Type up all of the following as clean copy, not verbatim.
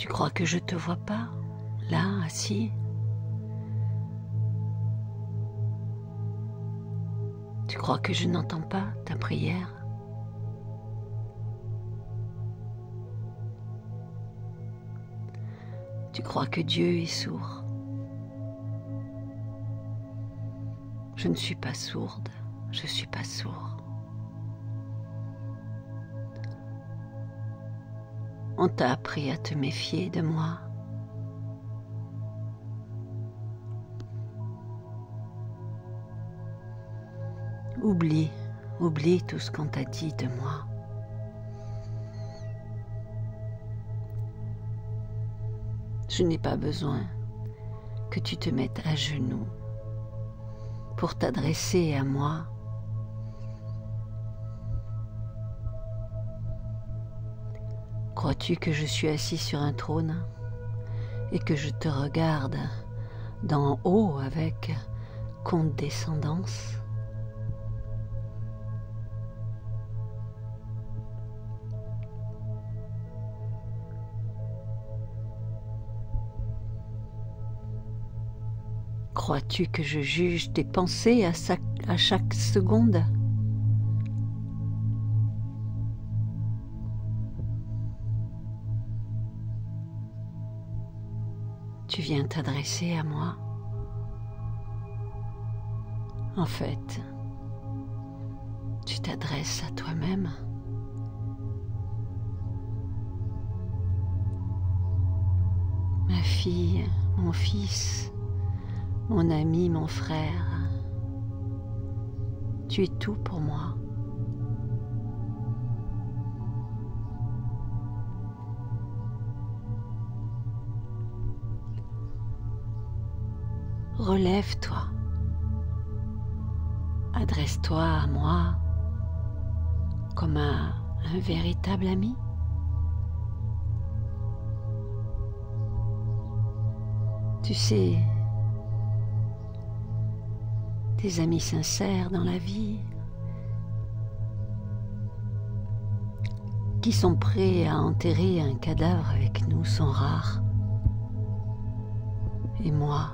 Tu crois que je te vois pas, là, assis? Tu crois que je n'entends pas ta prière? Tu crois que Dieu est sourd? Je ne suis pas sourde, je suis pas sourd. On t'a appris à te méfier de moi. Oublie tout ce qu'on t'a dit de moi. Je n'ai pas besoin que tu te mettes à genoux pour t'adresser à moi. Crois-tu que je suis assis sur un trône et que je te regarde d'en haut avec condescendance? Crois-tu que je juge tes pensées à chaque seconde? Tu viens t'adresser à moi. En fait, tu t'adresses à toi-même. Ma fille, mon fils, mon ami, mon frère, tu es tout pour moi. Relève-toi, adresse-toi à moi comme à un véritable ami. Tu sais, des amis sincères dans la vie qui sont prêts à enterrer un cadavre avec nous sont rares. Et moi,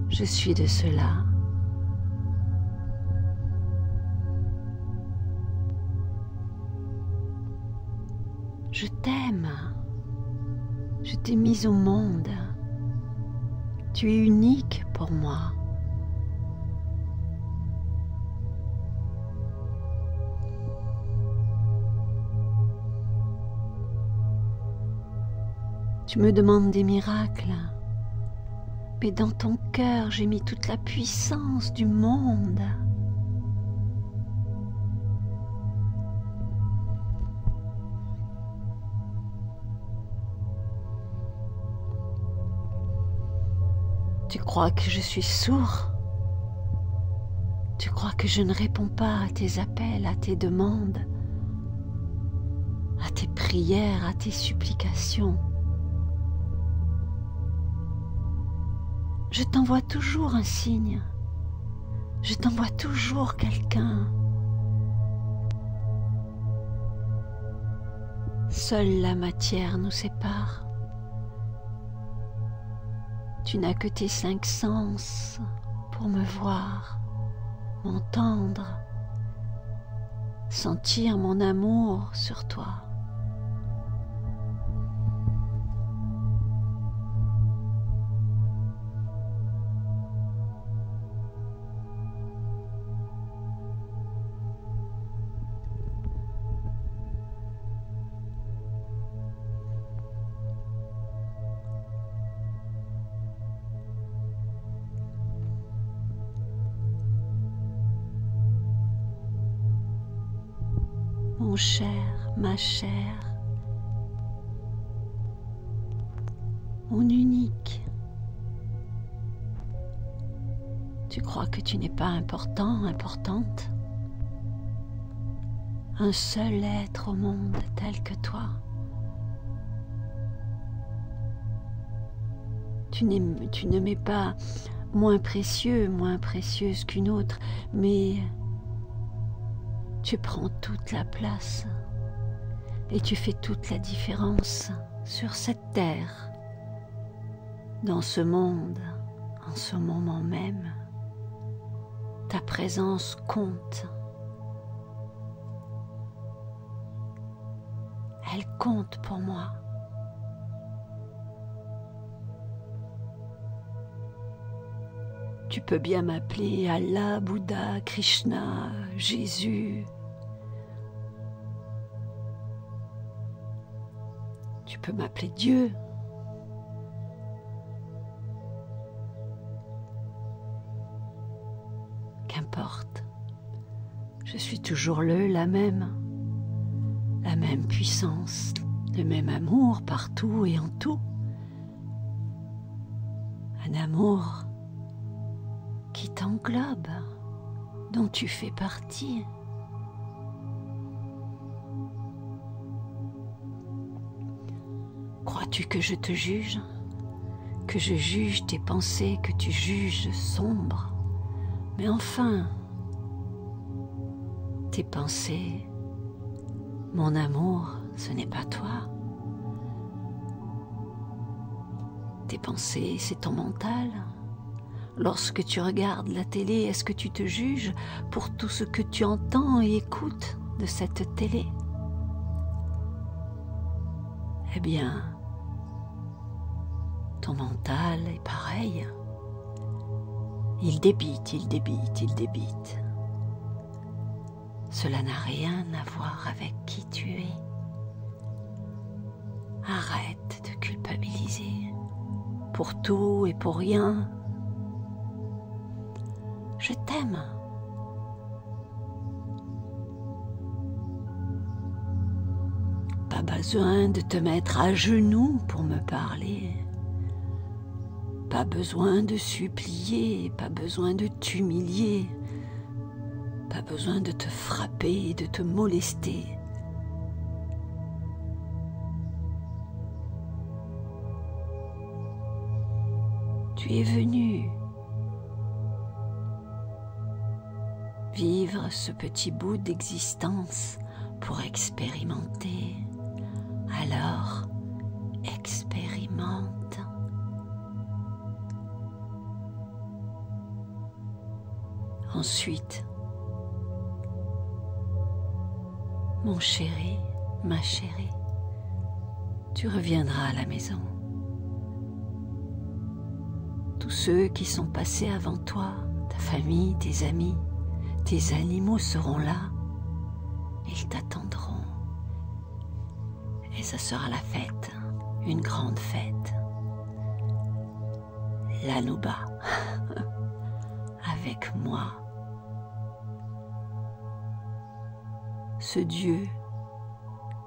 je suis de ceux-là. Je t'aime. Je t'ai mise au monde. Tu es unique pour moi. Tu me demandes des miracles. Mais dans ton cœur, j'ai mis toute la puissance du monde. Tu crois que je suis sourd? Tu crois que je ne réponds pas à tes appels, à tes demandes, à tes prières, à tes supplications? Je t'envoie toujours un signe. Je t'envoie toujours quelqu'un. Seule la matière nous sépare. Tu n'as que tes 5 sens pour me voir, m'entendre, sentir mon amour sur toi. Mon cher, ma chère, mon unique. Tu crois que tu n'es pas important, importante? Un seul être au monde tel que toi. Tu ne m'es pas moins précieux, moins précieuse qu'une autre, mais tu prends toute la place Et tu fais toute la différence sur cette terre, dans ce monde, en ce moment même. Ta présence compte. Elle compte pour moi. Tu peux bien m'appeler Allah, Bouddha, Krishna, Jésus. Tu peux m'appeler Dieu. Qu'importe. Je suis toujours la même puissance, le même amour partout et en tout. Un amour qui t'englobe, dont tu fais partie. Crois-tu que je te juge? Que je juge tes pensées, que tu juges sombres? Mais enfin, tes pensées, mon amour, ce n'est pas toi. Tes pensées, c'est ton mental. Lorsque tu regardes la télé, est-ce que tu te juges pour tout ce que tu entends et écoutes de cette télé? Eh bien, ton mental est pareil. Il débite, il débite, il débite. Cela n'a rien à voir avec qui tu es. Arrête de culpabiliser pour tout et pour rien. Je t'aime. Pas besoin de te mettre à genoux pour me parler. Pas besoin de supplier, pas besoin de t'humilier. Pas besoin de te frapper et de te molester. Tu es venu vivre ce petit bout d'existence pour expérimenter. Alors, expérimente. Ensuite, mon chéri, ma chérie, tu reviendras à la maison. Tous ceux qui sont passés avant toi, ta famille, tes amis, tes animaux seront là. Ils t'attendront. Et ça sera la fête, une grande fête. L'Anouba, avec moi. Ce Dieu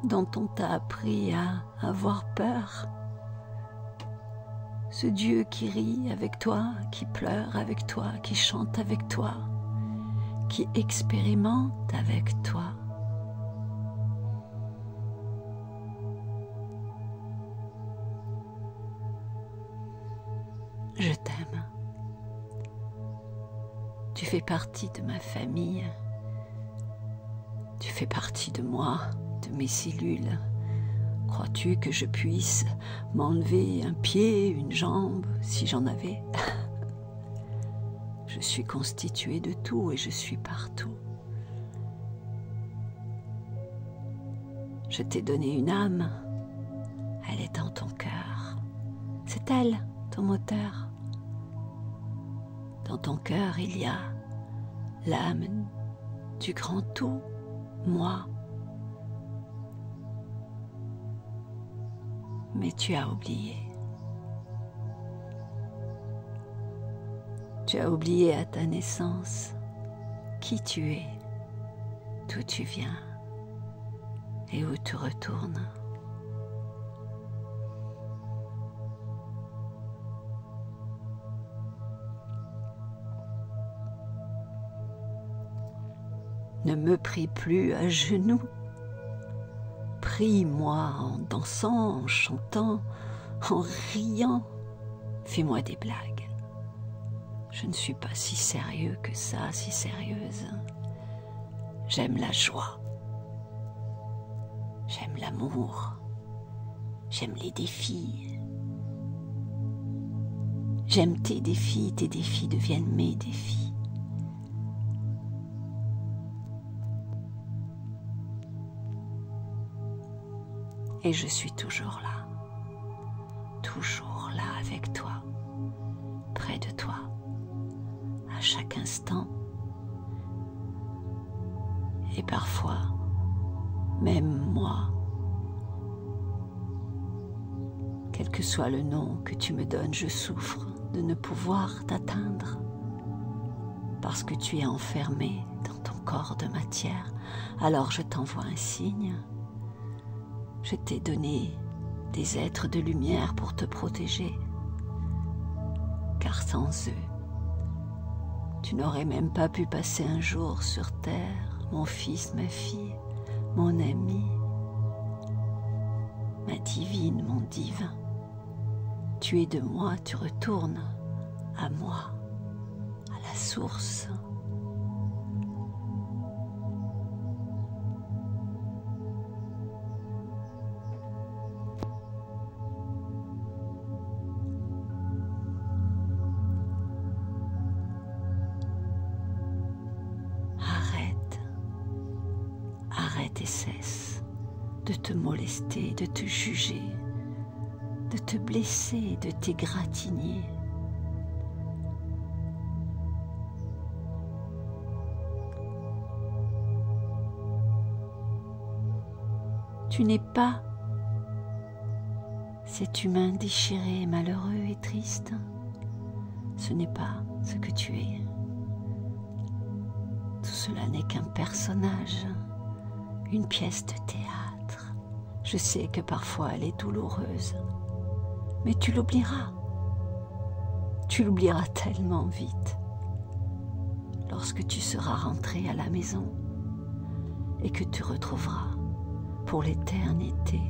dont on t'a appris à avoir peur. Ce Dieu qui rit avec toi, qui pleure avec toi, qui chante avec toi, qui expérimente avec toi. Je t'aime. Tu fais partie de ma famille. Tu fais partie de moi, de mes cellules. Crois-tu que je puisse m'enlever un pied, une jambe, si j'en avais? Je suis constituée de tout et je suis partout. Je t'ai donné une âme. Elle est dans ton cœur. C'est elle, ton moteur. Dans ton cœur, il y a l'âme du grand tout, moi. Mais tu as oublié. Tu as oublié à ta naissance qui tu es, d'où tu viens et où tu retournes. Ne me prie plus à genoux. Prie-moi en dansant, en chantant, en riant. Fais-moi des blagues. Je ne suis pas si sérieux que ça, si sérieuse. J'aime la joie. J'aime l'amour. J'aime les défis. J'aime tes défis deviennent mes défis. Et je suis toujours là avec toi, près de toi, à chaque instant. Et parfois, même moi, quel que soit le nom que tu me donnes, je souffre de ne pouvoir t'atteindre parce que tu es enfermé dans ton corps de matière. Alors je t'envoie un signe. Je t'ai donné des êtres de lumière pour te protéger, car sans eux, tu n'aurais même pas pu passer un jour sur terre, mon fils, ma fille, mon ami, ma divine, mon divin. Tu es de moi, tu retournes à moi, à la source. Arrête et cesse de te molester, de te juger, de te blesser, de t'égratigner. Tu n'es pas cet humain déchiré, malheureux et triste. Ce n'est pas ce que tu es. Tout cela n'est qu'un personnage, une pièce de théâtre. Je sais que parfois elle est douloureuse, mais tu l'oublieras. Tu l'oublieras tellement vite lorsque tu seras rentré à la maison et que tu retrouveras pour l'éternité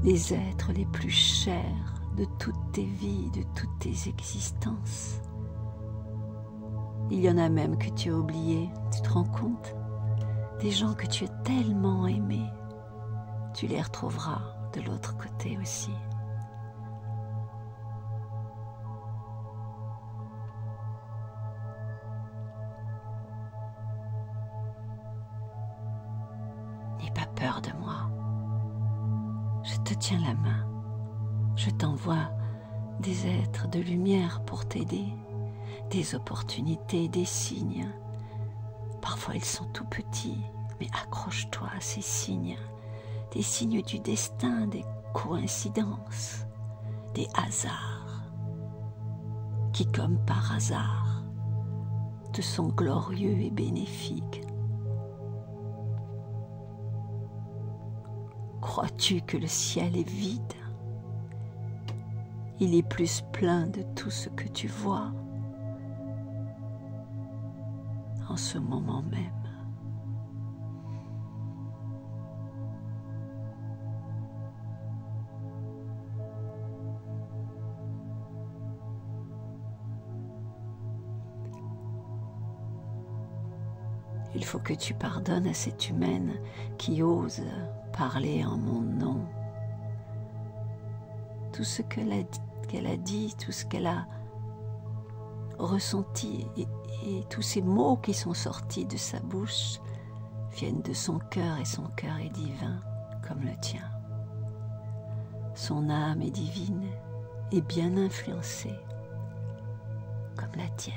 les êtres les plus chers de toutes tes vies, de toutes tes existences. Il y en a même que tu as oubliés, tu te rends compte? Des gens que tu as tellement aimés, tu les retrouveras de l'autre côté aussi. N'aie pas peur de moi. Je te tiens la main. Je t'envoie des êtres de lumière pour t'aider, des opportunités, des signes. Parfois ils sont tout petits, mais accroche-toi à ces signes, des signes du destin, des coïncidences, des hasards, qui comme par hasard te sont glorieux et bénéfiques. Crois-tu que le ciel est vide? Il est plus plein de tout ce que tu vois en ce moment même. Il faut que tu pardonnes à cette humaine qui ose parler en mon nom. Tout ce qu'elle a dit, tout ce qu'elle a ressenti et tous ces mots qui sont sortis de sa bouche viennent de son cœur et son cœur est divin comme le tien. Son âme est divine et bien influencée comme la tienne.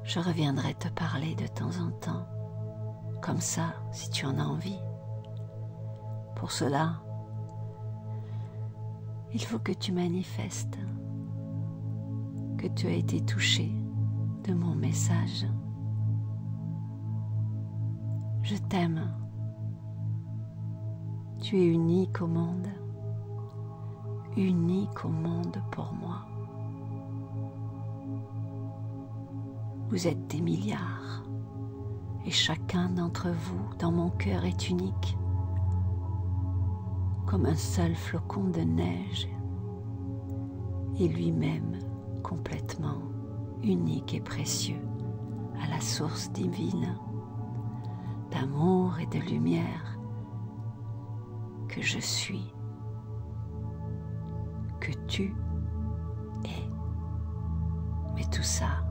Je reviendrai te parler de temps en temps, comme ça, si tu en as envie. Pour cela, il faut que tu manifestes que tu as été touché de mon message. Je t'aime. Tu es unique au monde pour moi. Vous êtes des milliards et chacun d'entre vous dans mon cœur est unique, comme un seul flocon de neige et lui-même complètement unique et précieux à la source divine d'amour et de lumière que je suis, que tu es. Mais tout ça,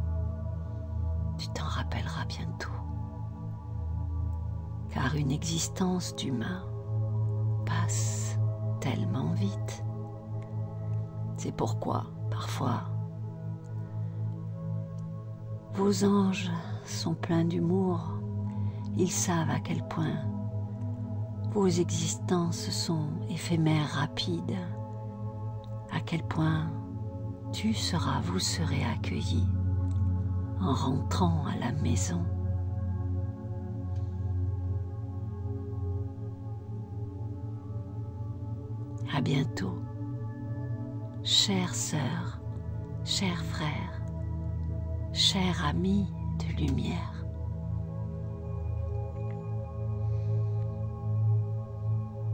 tu t'en rappelleras bientôt, car une existence d'humain passe tellement vite. C'est pourquoi, parfois, vos anges sont pleins d'humour. Ils savent à quel point vos existences sont éphémères, rapides, à quel point vous serez accueillis en rentrant à la maison. À bientôt, chère sœur, cher frère, cher ami de lumière.